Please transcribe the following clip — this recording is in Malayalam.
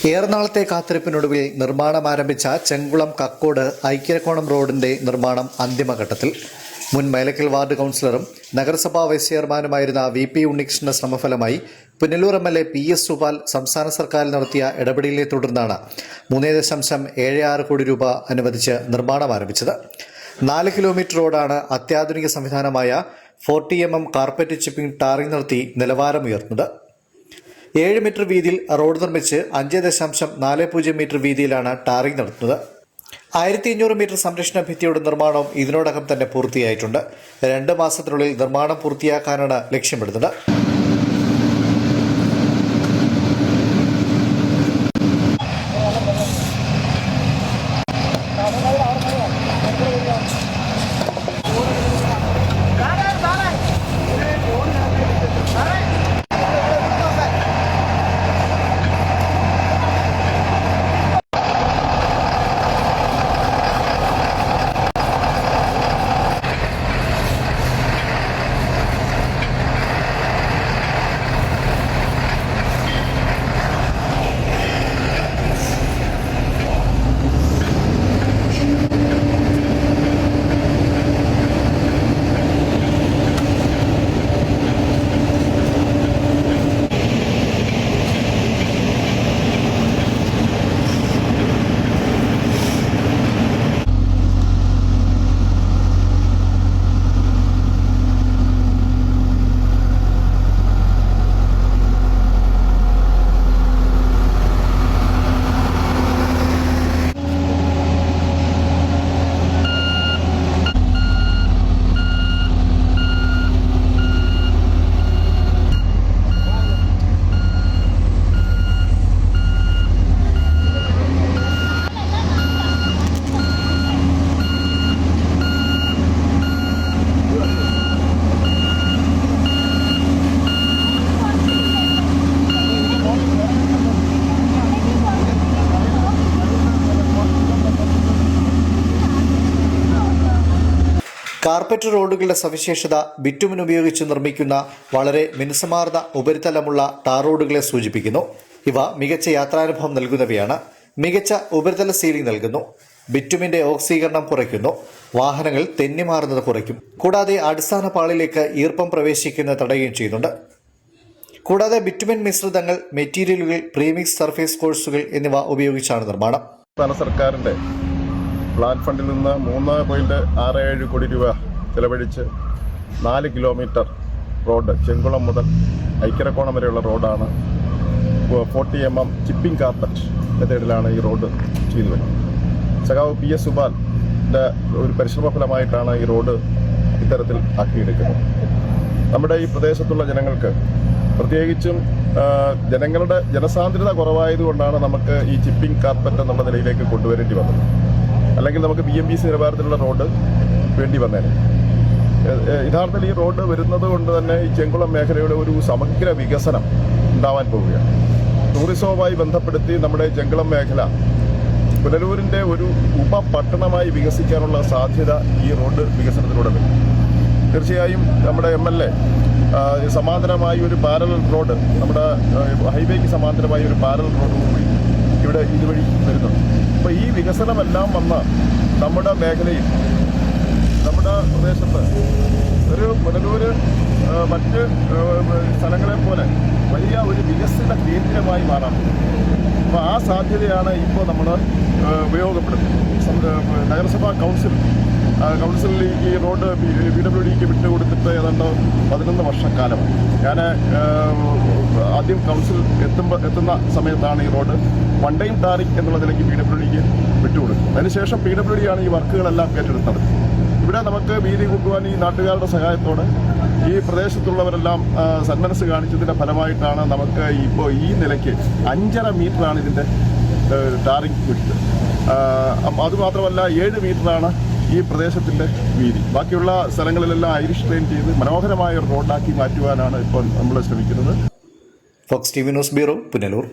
ഏറെ നാളത്തെ കാത്തിരിപ്പിനൊടുവിൽ നിർമ്മാണം ആരംഭിച്ച ചെങ്കുളം കക്കോട് ഐക്യരക്കോണം റോഡിന്റെ നിർമ്മാണം അന്തിമഘട്ടത്തിൽ. മുൻ മേലക്കൽ വാർഡ് കൗൺസിലറും നഗരസഭാ വൈസ് ചെയർമാനുമായിരുന്ന VP ഉണ്ണികൃഷ്ണന്റെ ശ്രമഫലമായി പുനലൂർ MLA PS സുപാൽ സംസ്ഥാന സർക്കാരിൽ നടത്തിയ ഇടപെടലിനെ തുടർന്നാണ് 3.76 കോടി രൂപ അനുവദിച്ച് നിർമ്മാണം ആരംഭിച്ചത്. 4 കിലോമീറ്റർ റോഡാണ് അത്യാധുനിക സംവിധാനമായ 40 mm കാർപ്പറ്റ് ചിപ്പിംഗ് ടാറിംഗ് നടത്തി നിലവാരമുയർത്തുന്നത്. 7 മീറ്റർ വീതിയിൽ റോഡ് നിർമ്മിച്ച് 5.40 മീറ്റർ വീതിയിലാണ് ടാറിംഗ് നടത്തുന്നത്. 1500 മീറ്റർ സംരക്ഷണ ഭിത്തിയുടെ നിർമ്മാണം ഇതിനോടകം തന്നെ പൂർത്തിയായിട്ടുണ്ട്. 2 മാസത്തിനുള്ളിൽ നിർമ്മാണം പൂർത്തിയാക്കാനാണ് ലക്ഷ്യമിടുന്നത്. കാർപ്പറ്റ് റോഡുകളുടെ സവിശേഷത ബിറ്റുമിൻ ഉപയോഗിച്ച് നിർമ്മിക്കുന്ന വളരെ മിനുസമാർന്ന ഉപരിതലമുള്ള ടാർ റോഡുകളെ സൂചിപ്പിക്കുന്നു. ഇവ മികച്ച യാത്രാനുഭവം നൽകുന്നവയാണ്. മികച്ച ഉപരിതല സീലിംഗ് നൽകുന്നു. ബിറ്റുമിന്റെ ഓക്സീകരണം കുറയ്ക്കുന്നു. വാഹനങ്ങൾ തെന്നിമാറുന്നത് കുറയ്ക്കും. കൂടാതെ അടിസ്ഥാന പാളിയിലേക്ക് ഈർപ്പം പ്രവേശിക്കുന്നത് തടയുകയും ചെയ്യുന്നുണ്ട്. കൂടാതെ ബിറ്റുമിൻ മിശ്രിതങ്ങൾ, മെറ്റീരിയലുകൾ, പ്രീമിക്സ് സർഫേസ് കോഴ്സുകൾ എന്നിവ ഉപയോഗിച്ചാണ് നിർമ്മാണം. സംസ്ഥാന സർക്കാരിന്റെ പ്ലാൻ ഫണ്ടിൽ നിന്ന് 3.67 കോടി രൂപ ചെലവഴിച്ച് 4 കിലോമീറ്റർ റോഡ് ചെങ്കുളം മുതൽ ഐക്യരക്കോണം വരെയുള്ള റോഡാണ്. 40 mm ചിപ്പിംഗ് കാർപ്പറ്റ് മെത്തേഡിലാണ് ഈ റോഡ് ചെയ്തു വരുന്നത്. സഖാവ് PS സുപാലിൻ്റെ ഒരു പരിശ്രമഫലമായിട്ടാണ് ഈ റോഡ് ഇത്തരത്തിൽ ആക്കിയെടുക്കുന്നത്. നമ്മുടെ ഈ പ്രദേശത്തുള്ള ജനങ്ങൾക്ക്, പ്രത്യേകിച്ചും ജനങ്ങളുടെ ജനസാന്ദ്രത കുറവായതുകൊണ്ടാണ് നമുക്ക് ഈ ചിപ്പിംഗ് കാർപ്പറ്റ് എന്നുള്ള നിലയിലേക്ക് കൊണ്ടുവരേണ്ടി വന്നത്. അല്ലെങ്കിൽ നമുക്ക് BMBC നിലവാരത്തിലുള്ള റോഡ് വേണ്ടി വന്നേനെ. യഥാർത്ഥത്തിൽ ഈ റോഡ് വരുന്നത് കൊണ്ട് തന്നെ ഈ ചെങ്കുളം മേഖലയുടെ ഒരു സമഗ്ര വികസനം ഉണ്ടാവാൻ പോവുകയാണ്. ടൂറിസവുമായി ബന്ധപ്പെടുത്തി നമ്മുടെ ചെങ്കുളം മേഖല പുനലൂരിൻ്റെ ഒരു ഉപപട്ടണമായി വികസിക്കാനുള്ള സാധ്യത ഈ റോഡ് വികസനത്തിലൂടെ വരും. തീർച്ചയായും നമ്മുടെ MLA സമാന്തരമായി ഒരു പാരലൽ റോഡ്, നമ്മുടെ ഹൈവേക്ക് സമാന്തരമായി ഒരു പാരലൽ റോഡ് കൂടി ഇവിടെ ഇതുവഴി വരുന്നുണ്ട്. അപ്പോൾ ഈ വികസനമെല്ലാം വന്ന നമ്മുടെ മേഖലയിൽ, നമ്മുടെ പ്രദേശത്ത് ഒരു പുനലൂര് മറ്റ് സ്ഥലങ്ങളെ പോലെ വലിയ ഒരു വികസന കേന്ദ്രമായി മാറാൻ പറ്റും. അപ്പോൾ ആ സാധ്യതയാണ് ഇപ്പോൾ നമ്മൾ ഉപയോഗപ്പെടുത്തുന്നത്. നഗരസഭാ കൗൺസിലിൽ ഈ റോഡ് PWDക്ക് വിട്ടുകൊടുത്തിട്ട് ഏതാണ്ട് 11 വർഷക്കാലമാണ്. ഞാൻ ആദ്യം കൗൺസിൽ എത്തുന്ന സമയത്താണ് ഈ റോഡ് വൺ ടൈം ടാറിംഗ് എന്നുള്ള നിലയ്ക്ക് PWDക്ക് വിട്ടുകൊടുക്കും. അതിനുശേഷം PWD ആണ് ഈ വർക്കുകളെല്ലാം ഏറ്റെടുത്തത്. ഇവിടെ നമുക്ക് വീതി കൂട്ടുവാൻ ഈ നാട്ടുകാരുടെ സഹായത്തോടെ ഈ പ്രദേശത്തുള്ളവരെല്ലാം സന്മനസ് കാണിച്ചതിൻ്റെ ഫലമായിട്ടാണ് നമുക്ക് ഇപ്പോൾ ഈ നിലയ്ക്ക് 5.5 മീറ്ററാണ് ഇതിൻ്റെ ടാറിംഗ് വിട്ടത്. അതുമാത്രമല്ല 7 മീറ്ററാണ് ഈ പ്രദേശത്തിൻ്റെ വീതി. ബാക്കിയുള്ള സ്ഥലങ്ങളിലെല്ലാം ഐറിഷ് ട്രെയിൻ ചെയ്ത് മനോഹരമായ ഒരു റോഡാക്കി മാറ്റുവാനാണ് ഇപ്പോൾ നമ്മൾ ശ്രമിക്കുന്നത്. Fox TV news bureau, Punalur.